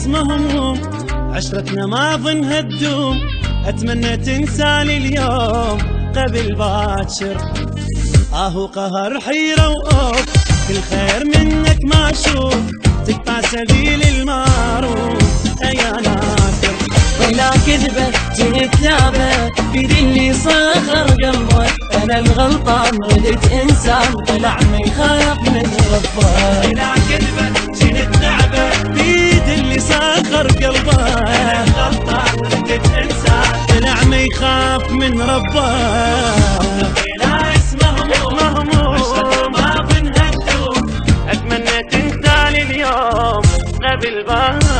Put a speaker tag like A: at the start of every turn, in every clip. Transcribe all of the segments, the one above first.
A: اسمه هموم، عشرتنا ما ظنها تدوم، اتمنى تنساني اليوم قبل باكر. قهر حيرة وأوف، كل خير منك ما اشوف، تقطع سبيل المعروف يا ناكر.
B: ولا كذبة جيت لعبة بيدي اللي صخر قلبك، أنا الغلطان ردت إنسان طلع ما يخاف من ربه.
A: ولا كذبة جيت لعبة بيدي اللي صخر قلبك، أنا الغلطان ردت إنسان طلع ما يخاف من ربه. لا اسمه هموم، عشرتنا ما ظنها تدوم، أتمنى تنساني اليوم قبل باكر.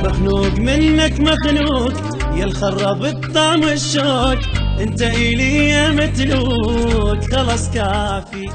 A: مخنوق منك مخنوق، يا الخرب الطعم والشوق، انت الي يا متلوك خلص كافي.